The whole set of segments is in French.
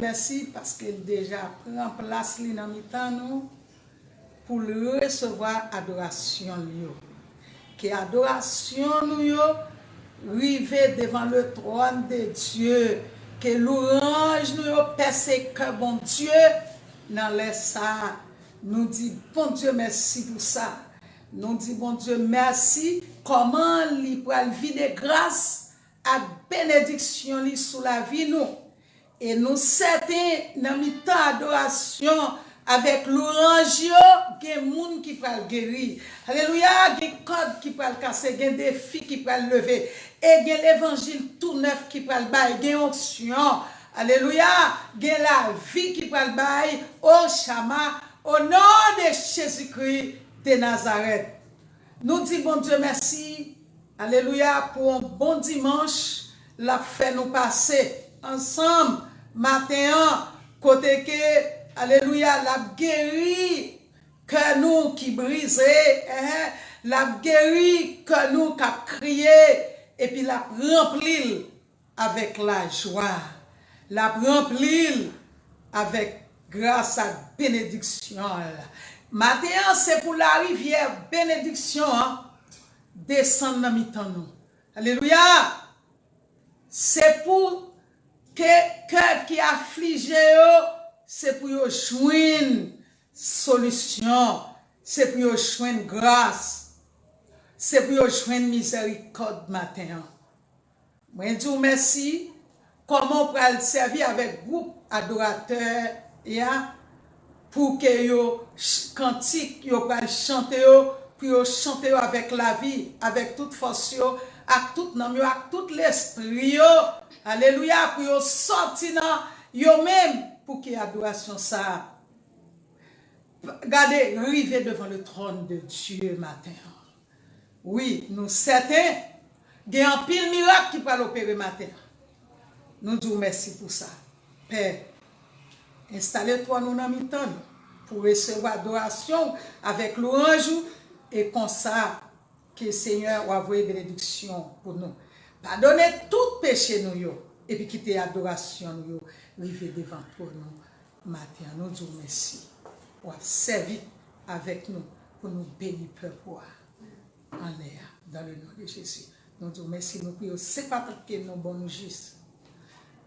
merci parce qu'il déjà prend place dans le temps nous pour recevoir adoration. Que adoration nous rive devant le trône de Dieu. Que l'orange nous percé que bon Dieu dans les ça. Nous dit bon Dieu merci pour ça. Nous dit bon Dieu merci. Comment il peut vider grâce à bénédiction sous la vie nous. Et nous c'était dans mi temps adoration avec l'orange il y a des gens qui peuvent guérir. Alléluia, des codes qui peuvent casser, des défis qui peuvent lever et des l'évangile tout neuf qui peuvent bailler, des onction. Alléluia, des la vie qui peuvent bailler au Shama au nom de Jésus-Christ de Nazareth. Nous disons bon Dieu merci. Alléluia pour un bon dimanche, la fait nous passer ensemble matin côté que alléluia la guéri que nous qui brisé la guéri que nous qui crié et puis la rempli avec la joie, la rempli avec grâce à bénédiction. Matin c'est pour la rivière bénédiction descendre dans mi-temps nous. Alléluia. C'est pour que cœur qui afflige, c'est pour joindre solution, c'est pour joindre grâce, c'est pour joindre miséricorde matin. Moi je dis merci. Comment on peut le servir avec groupe adorateur pour que yo cantique yo peut chanter pour chanter avec la vie, avec toute force avec tout nom avec tout l'esprit alléluia pour sortir dans yo même pour qu'il y ait adoration ça. Regardez, arriver devant le trône de Dieu matin. Oui, nous certains il y a un pile miracle qui peut l'opérer matin. Nous disons merci pour ça. Père, installez-toi nous dans mi-temps pour recevoir adoration avec l'orange et comme ça que le Seigneur va envoyer bénédiction pour nous. Pardonnez tout péché nous et puis quitter adoration nous arriver devant pour nous matin. Nous disons merci pour servir avec nous pour nous bénir peuple en l'air dans le nom de Jésus. Nous disons merci, nous prions, c'est pas parce que nous sommes nous juste,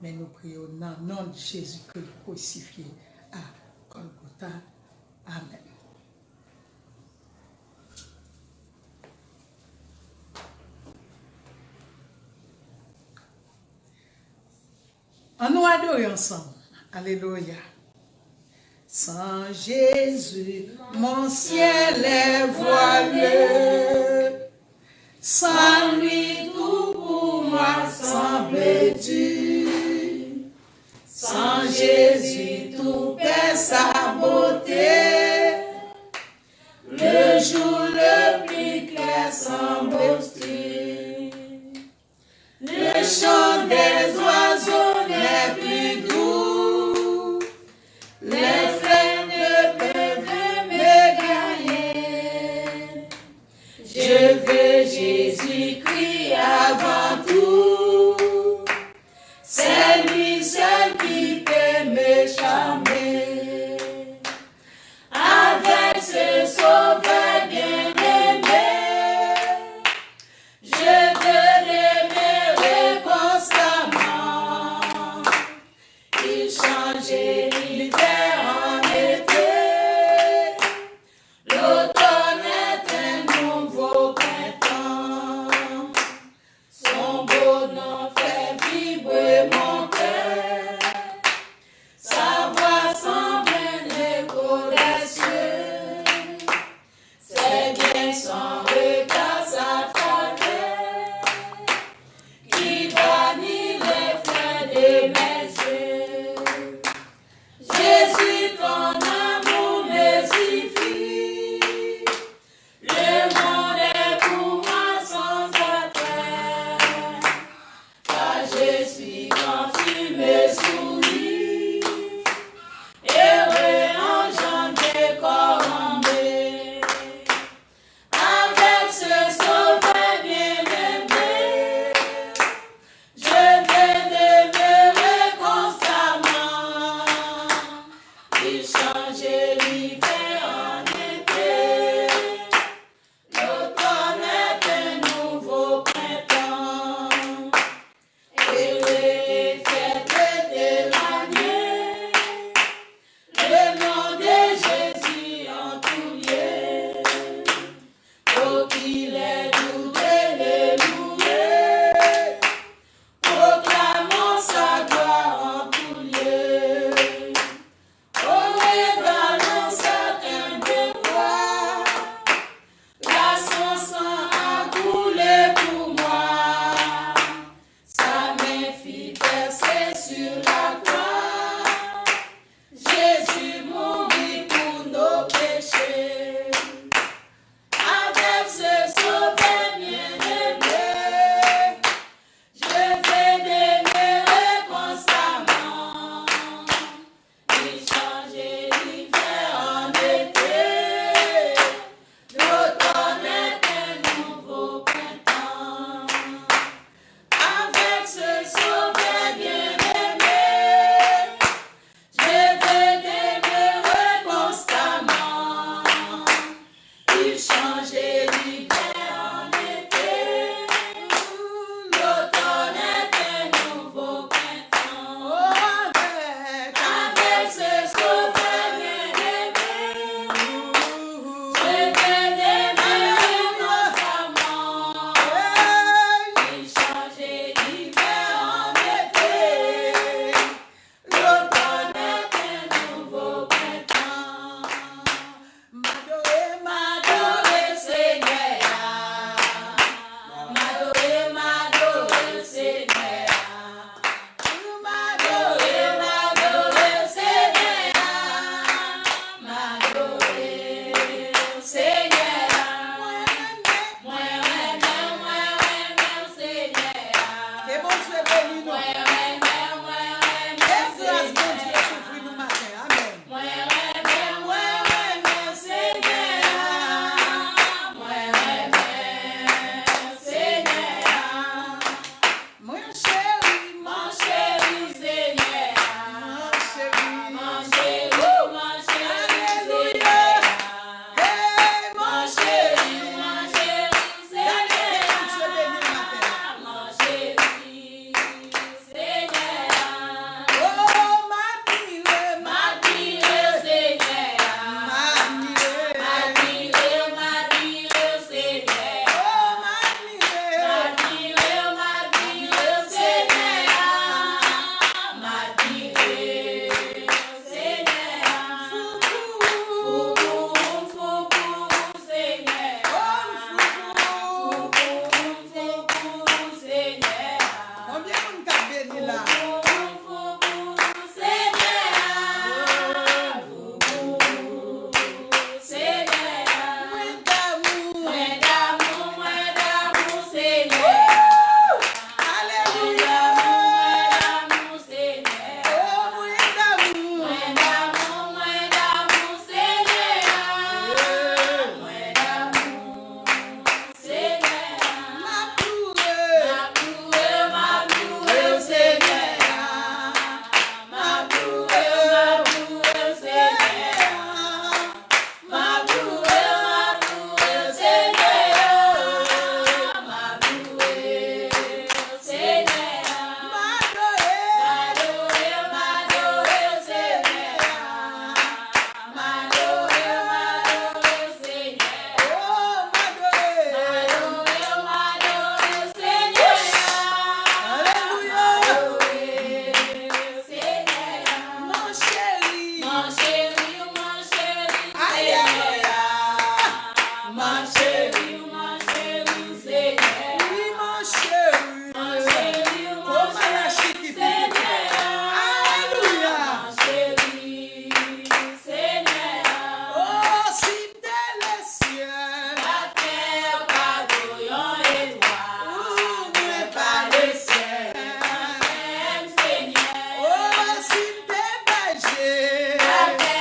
mais nous prions dans le nom de Jésus-Christ crucifié à Golgotha. Amen. On nous adore ensemble. Alléluia. Sans Jésus, mon ciel est voilé. Sans lui, tout pour moi semble dur. Sans Jésus, tout perd sa beauté. Le jour le plus clair semble hostile. Le chant des oiseaux n'est plus doux. Les frères ne peuvent me gagner. Je veux Jésus-Christ avant tout. C'est lui seul qui peut me charmer. Avec ce sauveur bien-aimé, je te l'aimerai constamment. changer l'hiver en été. L'automne est un nouveau printemps. Et les fêtes d'éloignées. Le nom de Jésus en tout lieu. Oh, qu'il est doux de le louer. Proclamons sa gloire en tout lieu. Oh, regardons certains devoirs. Là, son sang a coulé pour moi. Sa main fit percer sur la croix. Jésus mourit pour nos péchés. Avec ce sauveur bien-aimé, je vais demeurer constamment. Il changeait l'hiver en été. L'automne est un nouveau printemps. Avec ce sauveur bien-aimé, je vais demeurer constamment. Il changeait l'hiver en été. L'automne est un nouveau printemps. Avec ce sauveur bien-aimé, je vais demeurer constamment. Il changeait l'hiver en été. L'automne est un nouveau printemps. M'adorer, Seigneur. M'adorer, Seigneur. M'adorer, Seigneur. M'adorer, Seigneur. Moi, Seigneur. Que bon Dieu bénisse nous. Grâce bon Dieu souffre nous matin. Amen. Amen.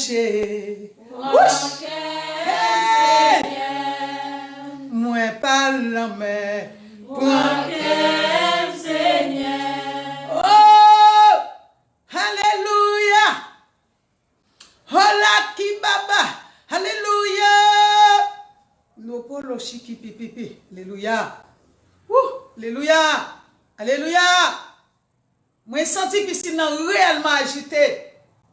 chercher. Moi pas la mer. Seigneur. Oh, alléluia. Hola ki baba. Alléluia. Nous polo chiki pipi. Alléluia. Alléluia. Alléluia. Moi senti que c'est réellement agité.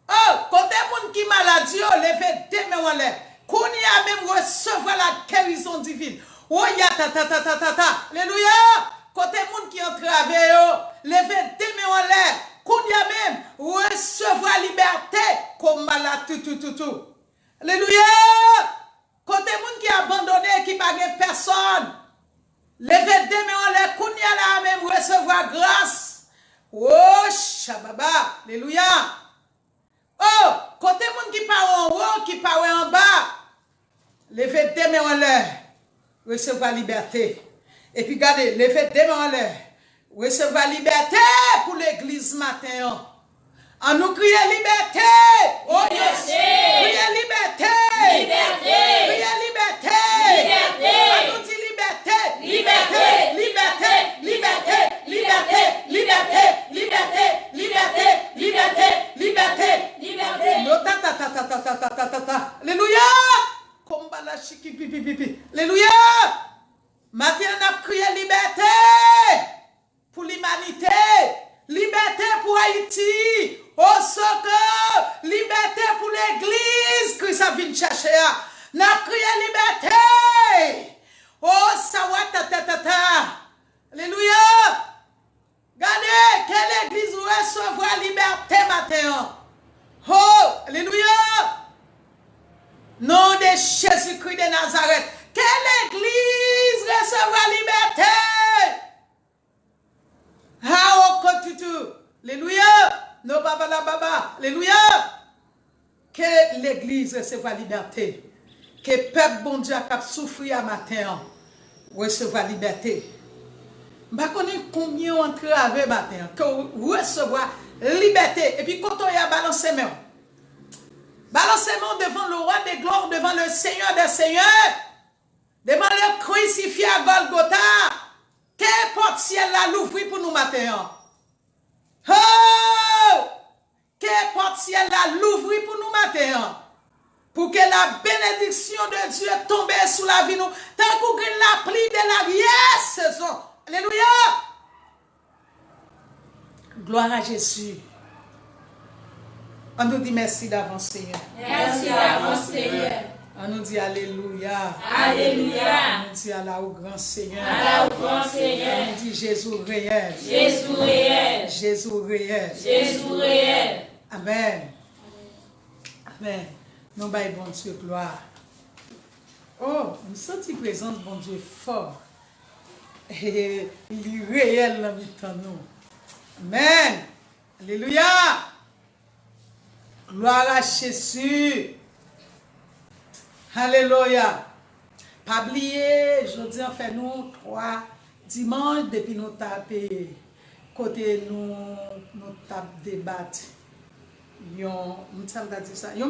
Oh, côté moun qui maladie, levez deux mains en l'air. Qu'on y a même recevoir la guérison divine. Oh, ya ta ta ta ta ta ta. Alléluia. Côté moun qui entravé, levez deux mains en l'air. Qu'on y a même recevoir liberté comme malade tout. Alléluia. Côté moun qui abandonné, qui pas personne. Levez deux mains en l'air. Qu'on y a là même recevoir grâce. Oh, shababa. Alléluia. Oh, côté moun qui part en haut, qui part en bas, levez deux mains en l'air, recevoir liberté. Et puis regardez, levez deux mains en l'air, recevoir liberté pour l'église matin. En nous crier liberté. Oh yes. Crier liberté. Liberté. Crier liberté. Liberté. En nous dit liberté. Liberté. Liberté. Liberté. Liberté. Liberté. Liberté. Liberté. Liberté. Liberté. Liberté. No ta. Alléluia. Combat la chiki pipi. Alléluia. Maintenant on a crié liberté pour l'humanité. Liberté pour Haïti. Au secours. Liberté pour l'église. Que ça vient chercher. On a crié liberté. Oh, ça va ta. Alléluia. Regardez, quelle église recevra liberté matin. Oh, alléluia. Nom de Jésus-Christ de Nazareth. Quelle église recevra liberté. Ah, oh, tout. Alléluia. Non, baba. Alléluia. Que l'église recevra liberté. Que le peuple bon Dieu a souffrir à matin. Recevra liberté. Je ne sais pas combien on travaille matin. Que recevoir liberté. Et puis quand on y a balancé main. Balancez main devant le roi des gloires, devant le Seigneur des seigneurs. Devant le crucifié à Golgotha. Quelle porte ciel là l'ouvrir pour nous matin. Oh! Quelle porte ciel là l'ouvrir pour nous matin. Pour que la bénédiction de Dieu tombe sous la vie nous. Tant qu'on la pluie de l'arrière-saison. Alléluia. Gloire à Jésus. On nous dit merci d'avance, Seigneur. Merci d'avance, Seigneur. On nous dit Alléluia. Alléluia. On nous dit Allah au grand Seigneur. Allah au grand Seigneur. On nous dit Jésus réel. Jésus réel. Jésus réel. Jésus réel. Amen. Amen. Nous baillons bon Dieu gloire. Oh, nous sentons la présence de bon Dieu fort. Et il est réel dans nous. Amen. Alléluia. Gloire à Jésus. Alléluia. Pas oublier, je dis en fait nous 3 dimanches depuis nous taper côté nous tape débattre. Un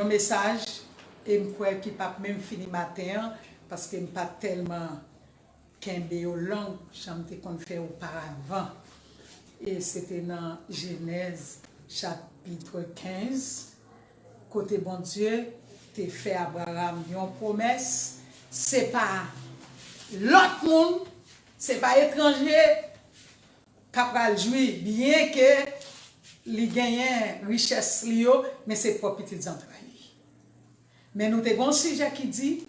message et je crois qu'il pas même fini matin parce que je pas tellement qu'un langue j'aimerais qu'on fait auparavant. Et c'était dans Genèse chapitre 15. Côté bon Dieu, t'es fait Abraham une promesse. C'est pas l'autre monde, c'est pas étranger qui va jouir, bien que il gagne richesse lio, mais c'est pour petites entrailles. Mais nous avons un sujet qui dit,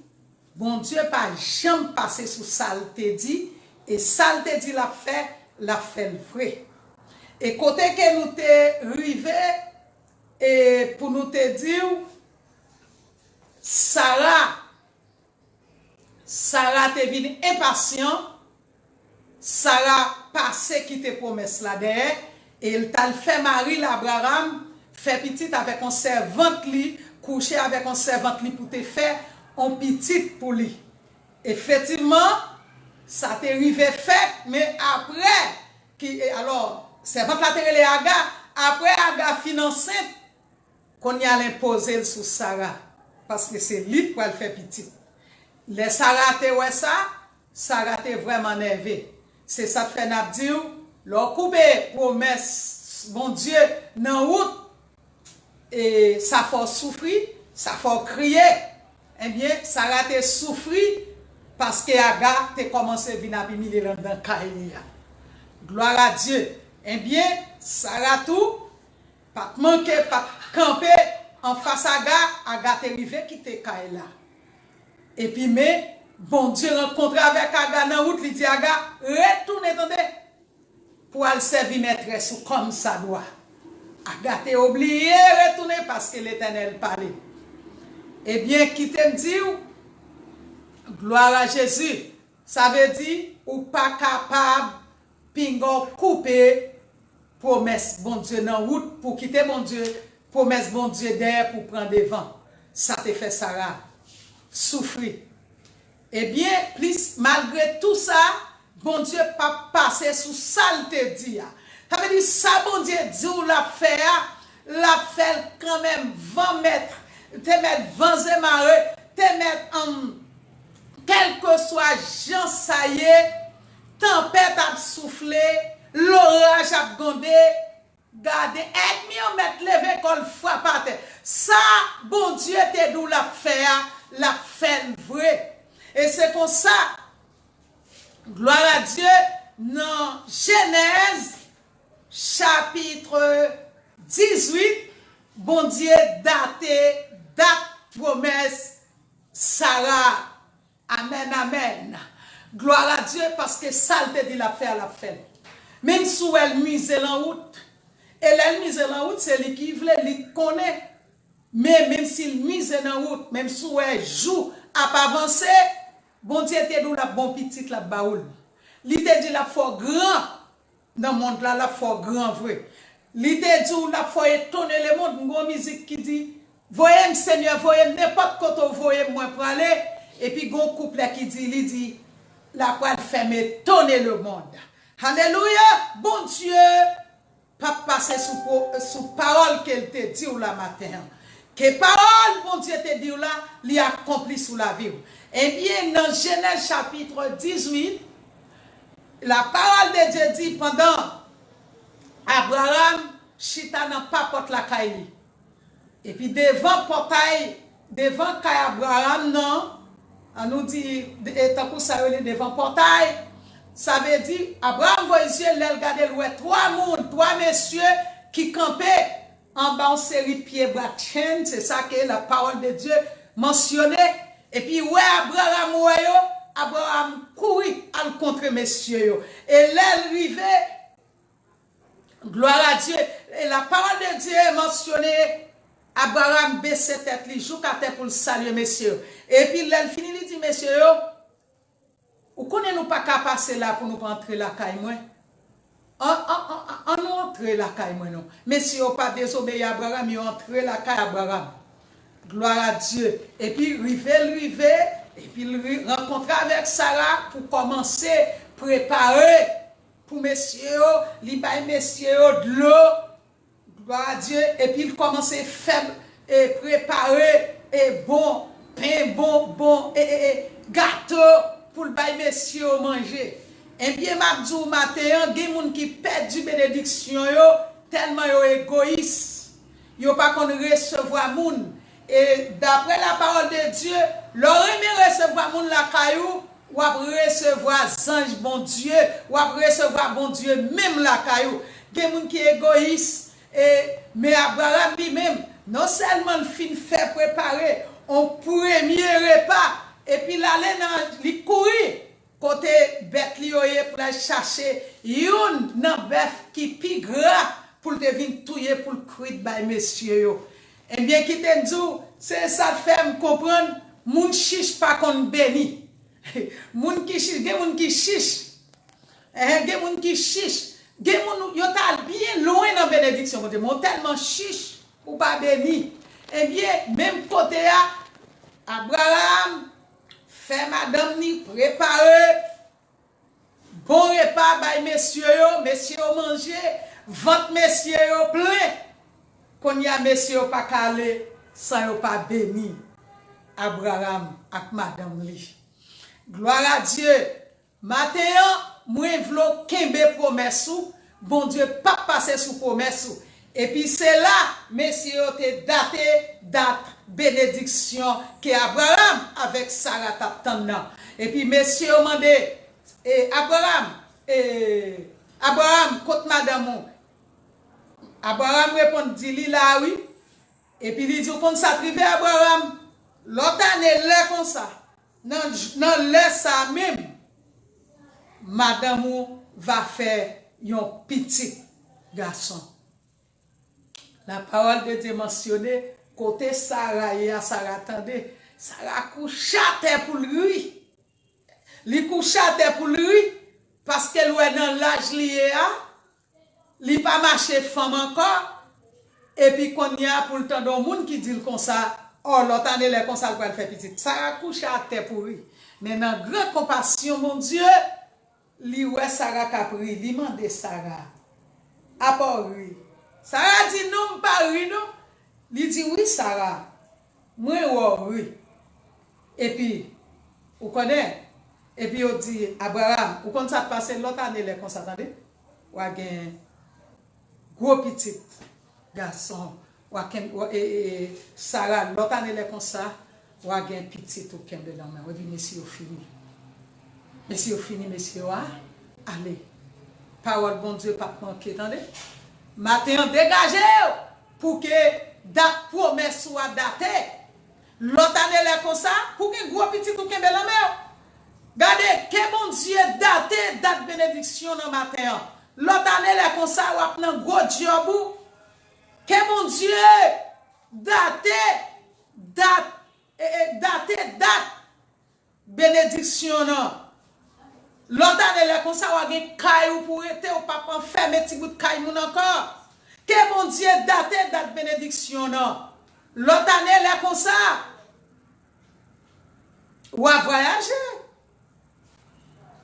bon Dieu pas jamais passé sous saleté dit, et saleté dit la fait le vrai. Et côté que nous t'es arrivé, et pour nous te dire, Sarah te venu impatient, Sarah passé qui te promesse là derrière, et il t'a fait mari l'Abraham, fait petit avec un servante li, coucher avec un servante li pour te faire un petit pour lui. Effectivement, ça t'est arrivé fait, mais après, alors, servante la terre les Aga, après Aga financé, qu'on y a l'imposer sur Sarah parce que c'est lui pour le faire petit. Les Sarah te ouais ça, Sarah te vraiment nerveux. C'est ça fait n'a dire, leur couper promesse bon Dieu dans route et ça faut souffrir, ça faut crier. Eh bien, Sarah te souffri parce que Agar te commencé à venir humilier dans Kaïlia. Gloire à Dieu. Eh bien, Sarah tout, pas manquer, pas camper en face à Agar, Agar te arrivé quitter Kaïla. Et puis, mais, bon Dieu rencontre avec Agar dans la route, il dit Agar, retourne, attendez, pour aller servir maîtresse comme ça doit. Agar te oublié, retourner parce que l'Éternel parlait. Eh bien, qui te dit, gloire à Jésus, ça veut dire, ou pas capable, pingo couper, promesse bon Dieu dans route, pour quitter mon Dieu, promesse bon Dieu derrière pour prendre devant. Ça te fait Sarah souffrir. Eh bien, plus, malgré tout ça, bon Dieu pas passer sous ça te dit. Ça veut dire, ça bon Dieu dit ou la fait quand même 20 mètres. Te mettre 20 marées, te mettre en quel que soit Jean ça y est, tempête a soufflé, l'orage a gondé, gardez, aide-moi à mettre levé qu'on frappe à terre. Ça, bon Dieu te d'où la fait vrai. Et c'est comme ça, gloire à Dieu, dans Genèse, chapitre 18, bon Dieu date promesse Sarah. Amen, amen. Gloire à Dieu parce que ça te dit la fait. Même si elle mise en route, elle mise en route, c'est lui qui veut, lui connaît. Mais même s'il mise en route, même si elle joue à pas avancer, bon Dieu te dit la bon petite la baoul. Il te dit la foi grand dans le monde là, la foi grand vrai. Il te dit la foi étonner le monde, une musique qui dit voyez Seigneur, voyez n'importe quoi voyez moi pour aller. Et puis gon couple qui dit, il dit la quoi fait m'étonner le monde. Alléluia, bon Dieu, pas passer sous parole qu'elle te dit ou la matin. Que parole, bon Dieu te dit ou là, l'y accompli sous la vie. Eh bien, dans Genèse chapitre 18, la parole de Dieu dit pendant Abraham, chita dans pas porte la caille. Et puis devant portail, devant caille Abraham, non, on nous dit, tant que ça devant portail, ça veut dire, Abraham voyait l'elle regarder trois messieurs qui campaient en bas en série pied bras chaîne, c'est ça que la parole de Dieu mentionnait. Et puis, ouais, Abraham courit à contre messieurs. Et l'elle arrivait, gloire à Dieu, et la parole de Dieu est mentionnée. Abraham baissait tête, il joue à tête pour le saluer, messieurs. Et puis, l'elle finit, il dit, messieurs, vous connaissez nous pas qu'à passer là pour nous entrer la caille, moi? On nous entrer la caille, moi, non. Messieurs, pas désobéi à Abraham, ils ont entré la caille Abraham. Gloire à Dieu. Et puis, rivé, et puis, il rencontrer avec Sarah pour commencer à préparer pour messieurs, il baille messieurs de l'eau. Gloire à Dieu. Et puis, il commence à faire et préparer et bon pain, bon et gâteau pour le bail messieurs manger. Et bien, Mabdou matin, il y a des gens qui perdent du bénédiction tellement égoïstes. Ils n'ont pas qu'on recevoir moun. Et d'après la parole de Dieu, leur aimé recevoir moun la caillou, ou à recevoir ange bon Dieu, ou à recevoir bon Dieu même la caillou. Des gens qui sont égoïstes. Mais Abraham lui-même, non seulement le fin fait préparer un premier repas, et puis l'aller dans les courir, côté bête li pour aller chercher une bœuf qui pi gras pour devenir touyer pour le cuire by messieurs. Eh bien, qui te dit, c'est ça fait me comprendre, moun chiche pas qu'on béni. Moun qui chiche, gen moun qui chiche. Gen moun qui chiche. Gen moun yo ta bien loin dans bénédiction côté, mon tellement chiche ou pas béni. Eh bien, même côté Abraham fait madame ni préparer bon repas by messieurs manger, ventre messieurs plein. Qu'on y a messieurs pas calé sans yo pas béni Abraham ak madame li. Gloire à Dieu. Matin, moi v'lo kembe promesse ou, bon Dieu pas passer sous promesse ou. Et puis c'est là, messieurs, te date bénédiction que Abraham avec Sarah t'attendant. Et puis messieurs, mandé Abraham côté madame. Abraham répond dit là oui. Et puis il dit qu'on s'attrive Abraham. L'autre année là comme ça. Non là ça même. Madame va faire un petit garçon. La parole de Dieu mentionnée, côté Sarah et à Sarah, attendez, Sarah couche à terre pour lui. Il couche à terre pour lui, parce qu'elle est dans l'âge lié à, il pas marché femme encore, et puis qu'on y a pour le temps d'un monde qui dit comme ça, oh, l'autre année, les comme ça, elle fait petite. Sarah couche à terre pour lui. Mais dans grande compassion, mon Dieu, lui, ouais, Sarah capri, lui mande Sarah. À part lui. Sarah dit non, pas oui, non. Il dit oui, Sarah. Moi, oui. Et puis, vous connaissez? Et puis, on dit, Abraham, vous connaissez ça passer l'autre année, les comme ça, attendez? Ou a un gros petit garçon. Et Sarah, l'autre année, les comme ça, ou a un petit ou qu'un de la main. On dit, monsieur, fini. Monsieur, fini, monsieur, allez. Parole, bon Dieu, pas manquer, attendez? Matin dégagé pour que date promesse soit datée. L'autre année là comme ça pour que gros petit tout kembe la mer. Regardez que bon Dieu daté date bénédiction dans matin. L'autre année là comme ça ou prend gros job. Que bon Dieu daté date bénédiction non. L'autre année, là, comme ça, on a un caillou pour être, ou pas fermer petit bout de caillou encore. Que bon Dieu date bénédiction, non. L'autre année, là, comme ça, ou à voyager,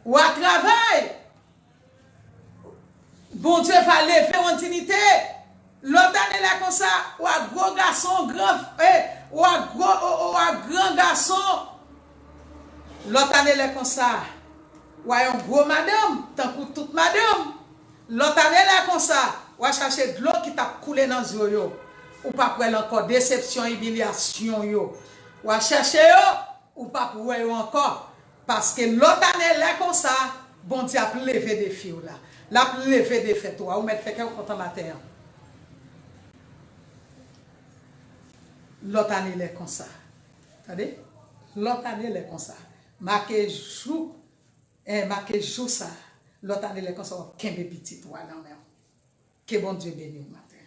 ou à travailler. Bon Dieu va lever en dignité. L'autre année, là, comme ça, ou à gros garçon, ou à grand garçon. L'autre année, là, comme ça, ou un gros madame, tant que toute madame. L'autre année là comme ça, ou à chercher de l'eau qui t'a coulé dans les yeux. Ou pas pour encore déception, humiliation yo. Ou à chercher yo, ou pas pour encore. Parce que l'autre année là comme ça, bon Dieu a levé des filles là. L'a levé des fêtes toi, ou mettre fait qu'un content matin. L'autre année là comme ça. Attendez? L'autre année là comme ça. Marqué jour marqué jour ça. L'autre année, les consorts, qu'un petit toi dans même. Que bon Dieu bénisse au matin.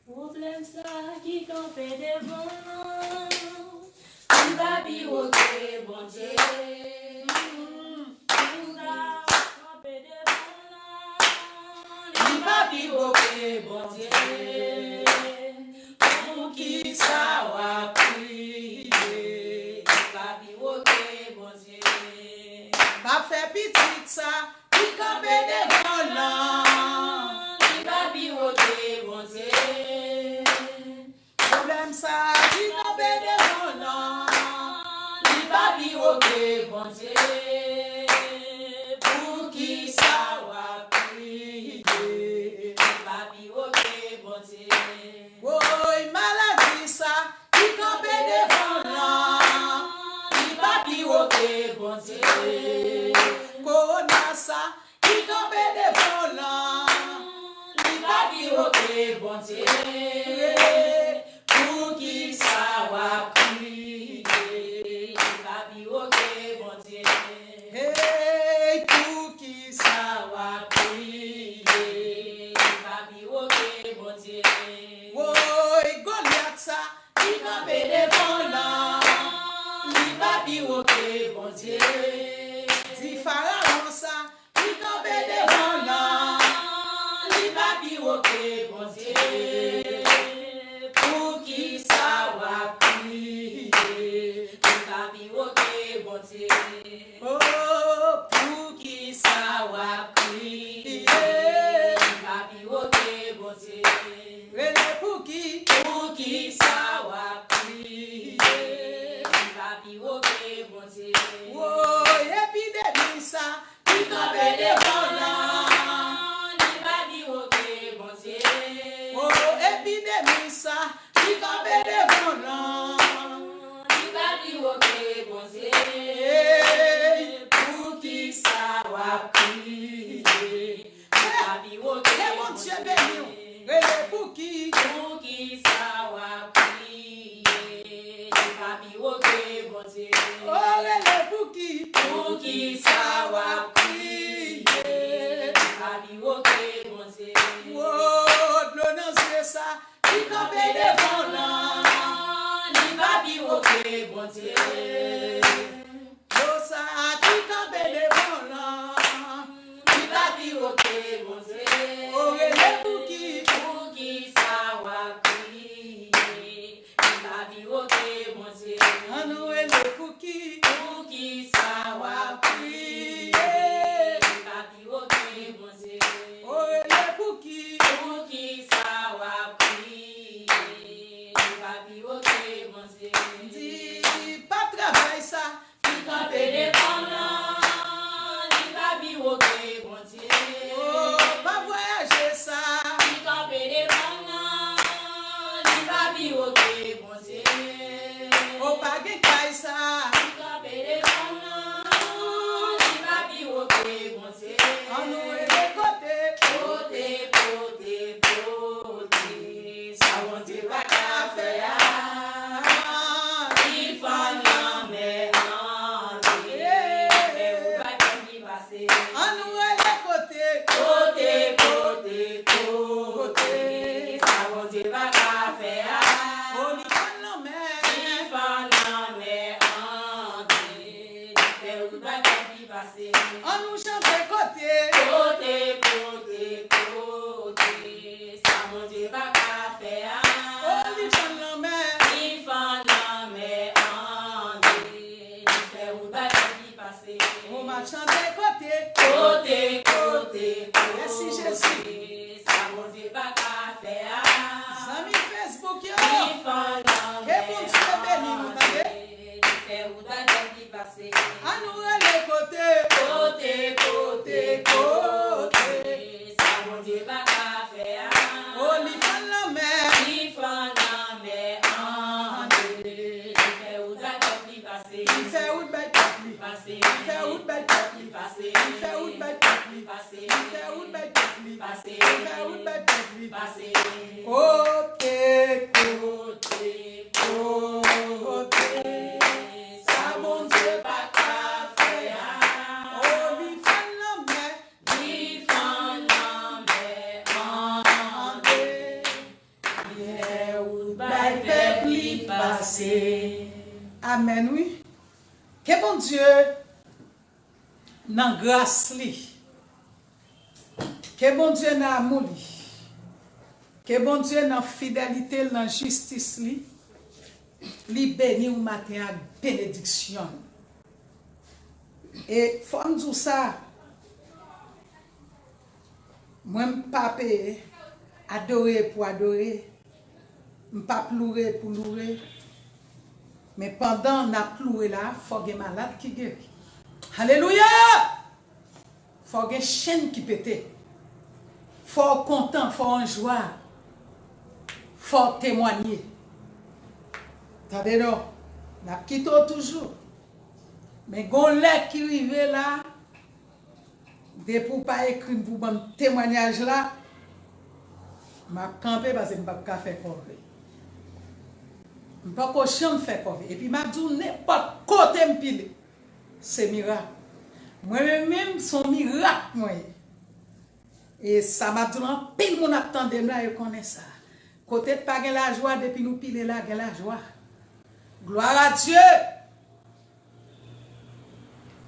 Problème ça qui campait devant nous. Il va pivoter, bon Dieu. Il va pivoter, bon Dieu. Pour qui ça va prier. Il va pivoter, bon Dieu. Va faire petit ça, qui campe devant l'an. Il va pivoter, bon Dieu. Problème ça, qui campe devant l'an. Il va pivoter, bon Dieu. Pour qui ça va prier. Il va pivoter, bon Dieu. Oh, maladie ça, qui campe devant l'an. Il va pivoter, bon Dieu. Corona ça, qui campe devant l'an. Il va pivoter, bon Dieu. Pour qui ça va prier. Il va pivoter, bon Dieu. Hey, pour qui ça Ça va prier. Il va pivoter, bon Dieu. oh, Goliath ça, qui campe devant l'an. Il va pivoter, bon Dieu. Di Pharaon ça, qui campe devant l'an. Il va pivoter, bon Dieu. Pour qui ça va prier. Il va pivoter, bon Dieu. Oh, Pour qui ça va prier. yeah. Il va pivoter, bon Dieu. René pour qui crié. C'est mon Dieu béni. Relais pour qui ça va crier. Bon Dieu. Oh, relais pour qui ça va crier. Bon Dieu. Oh, de l'eau dans ce ça. Qui campait devant là. Bon Dieu. Oh, ça, qui campait devant là. Bon Dieu. Oh, relais pour qui ça va crier. Bon Dieu. Ah, nous, relais pour qui ça va crier. Bon Dieu. Oh, relais pour qui ça va crier. Bon Dieu. dit, pas travail ça. Qui campait devant là. Bon Dieu. Oh, pas voyager ça. Qui campait devant là. Bon Dieu. Oh, pas gagner ça. Qui campait devant là. Bon Dieu. Ah, nous, relais côté. Côté, ça va te pas qu'à faire. Ah, Il faut l'emmener en Dieu. Mais où va-t-il y passer? ah, nous, relais côté. Côté, ça va te pas qu'à faire. Oh, il prend la mer. Il faut l'emmener en Dieu. Mais où va-t-il y passer? Ah, nous chanter côté. Côté, ça va te pas qu'à faire. Oh, il prend la mer. Il faut l'emmener en Dieu. Mais où va-t-il y passer? On va chanter côté. Côté, Merci, Jésus. ça mon Dieu pas qu'à faire. Amis Facebook, yo. Il faut l'emmener Et bon Dieu béni, vous en savez. Dieu. Mais où va-t-il y passer? Ah, nous, relais côté. Côté, ça mon Dieu pas qu'à faire. Oh, il prend la mer. Il faut l'emmener en Dieu. Mais où va-t-il y passer? Il fait où de bête peuple. Passer. Il fait où de bête peuple. Passer. Il fait où de bête peuple. Passer. Il fait où de bête peuple. Passer. Il fait où de bête peuple. Passer. Côté. Côté, ça mon Dieu pas qu'à faire. Oh, il fait la mer. Il faut l'emmener en Dieu. Il est où le peuple y passer. Amen, oui. Que bon Dieu, dans grâce li. Que bon Dieu dans amour li. Que bon Dieu dans fidélité, dans justice li. Li béni ou matin à bénédiction. Et faut me dire ça. Moi pas payer, adorer pour adorer. Pas pleurer pour pleurer. Mais pendant na plouré là, faut que malade qui guérit. Alléluia! Faut que chaîne qui pète. Faut content, faut en joie. Faut témoigner. T'as non? N'a quitté toujours. Mais gon lè qui rive là, de pour pas écrire pour bon témoignage là, m'a campé parce que m'pa ka faire corvée. M'pa ko chambre faire corvée et puis m'a dit n'importe côté m'pile. C'est miracle. Moi-même son miracle moi. Et ça m'a dit en pile mon attendait là et connaît ça. Côté de pas la joie depuis nous pile là, la joie. Gloire à Dieu.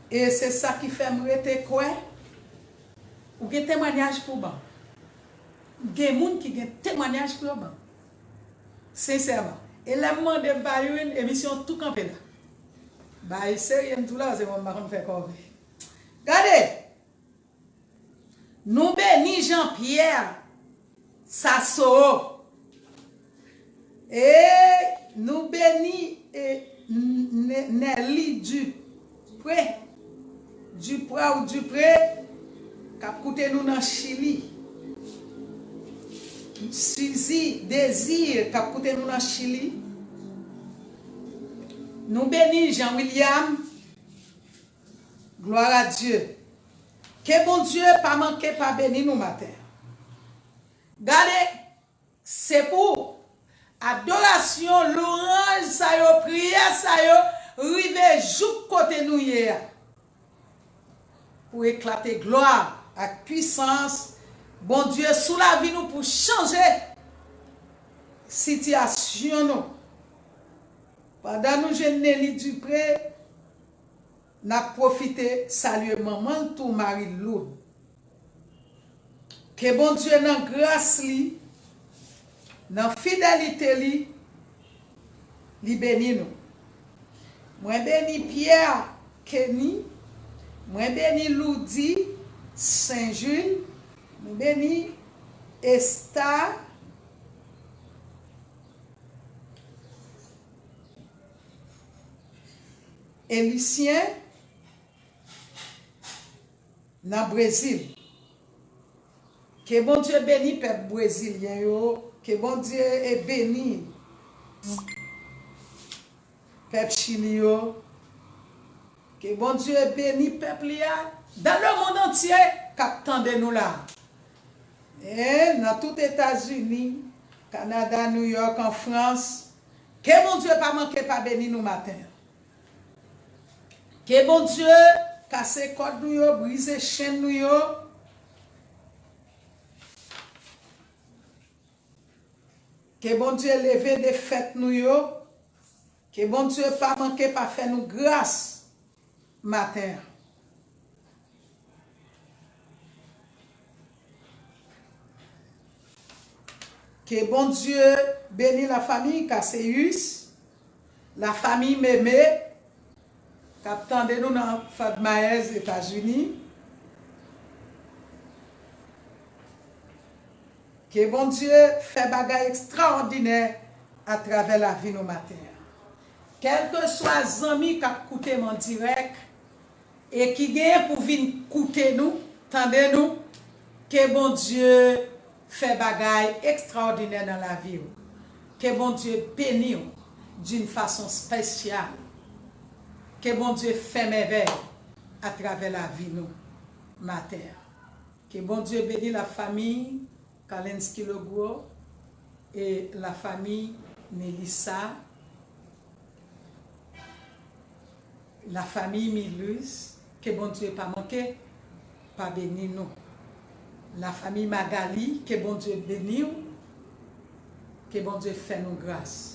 Et c'est ça qui fait me rester quoi? Ou gen témoignage pour bon. Gen moun qui gen témoignage pour bon. Sincèrement. Et là moi de ba une émission tout campé là. Ba sérieux tout là c'est moi pas faire corvée. Regardez. Nous bénis Jean-Pierre Sasso. Et nous bénis Nelly Dupré ou Dupré, qui a coûté nous dans Chili. Suzy Désir, qui a coûté nous dans Chili. Nous bénis Jean-William. Gloire à Dieu. Que bon Dieu pas manquer, pas béni nous matin. Regardez, c'est pour adoration, louange, ça yo, prière, ça yo, rive jouk côté nous hier. Pour éclater gloire, avec puissance, bon Dieu, sous la vie nous pour changer situation nous. Pendant nous Nelly Dupré, n'a profité saluer maman tout Marie Lourdes. Que bon Dieu dans grâce li, dans fidélité li béni nous. Moi béni Pierre Kenny, moi béni Loudi Saint-Jules, moi béni Esther et Lucien dans Brésil. Que bon Dieu bénisse peuple brésilien yo, que bon Dieu est béni peuple chilien yo, que bon Dieu est béni peuple ya dans le monde entier qu'attendez nous là. Et dans tout États-Unis, Canada, New York, en France, que bon Dieu pas manquer pas béni nous matin. Que bon Dieu casse code nous yo, brise chaîne nous yo. Que bon Dieu leve des fêtes nous yo. Que bon Dieu pas manquer pas faire nous grâce matin. Que bon Dieu bénisse la famille Casseus, la famille Mémé, capitaine de nous dans Fort Myers, États-Unis. Que bon Dieu fait bagaille extraordinaire à travers la vie nos matins. Quel que soit les amis qui écoutent mon direct et qui gagnent pour venir écouter nous, tendez nous, que bon Dieu fait bagaille extraordinaire dans la vie. Que bon Dieu bénisse d'une façon spéciale. Que bon Dieu fait merveille à travers la vie nous matin. Que bon Dieu bénisse la famille Kalenski Logo et la famille Mélissa, la famille Milus, que bon Dieu pas manqué, pas béni nous. La famille Magali, que bon Dieu béni, que bon Dieu fait nous grâce.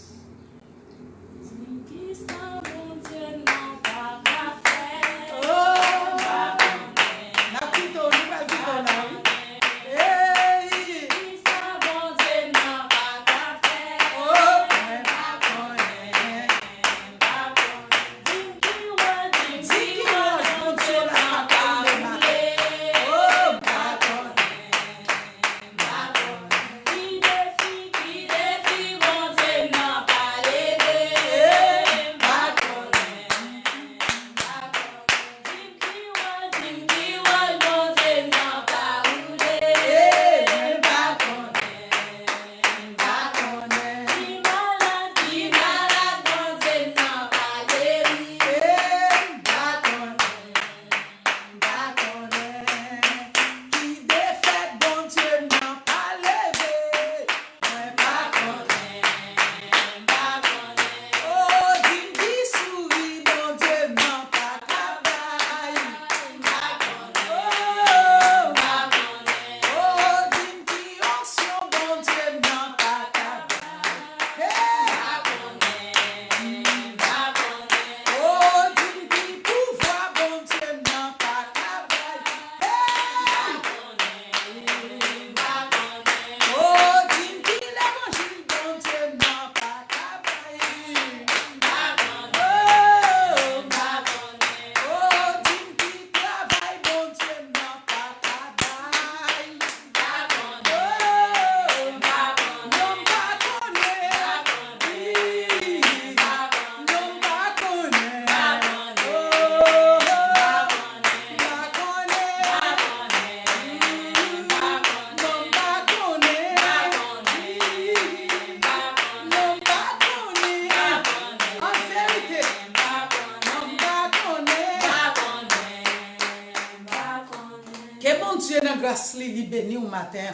Dieu dans grâce li béni au matin.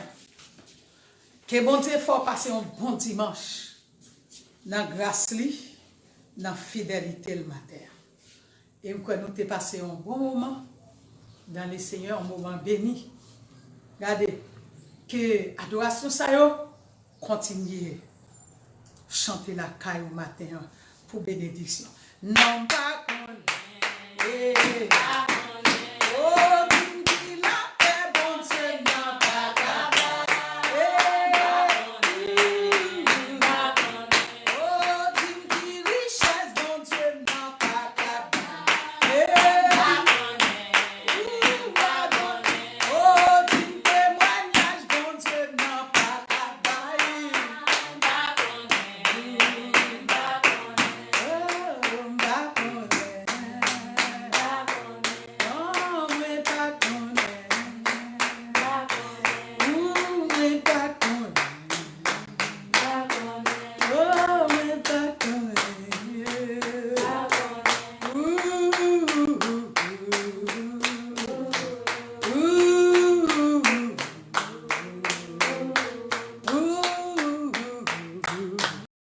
Que bon Dieu faut passer un bon dimanche. Dans grâce li, dans fidélité le matin. Et quand nous t'ai passé un bon moment dans le Seigneur, un moment béni. Regardez que adoration ça yo continue chanter la caille au matin pour bénédiction. Non pas qu'on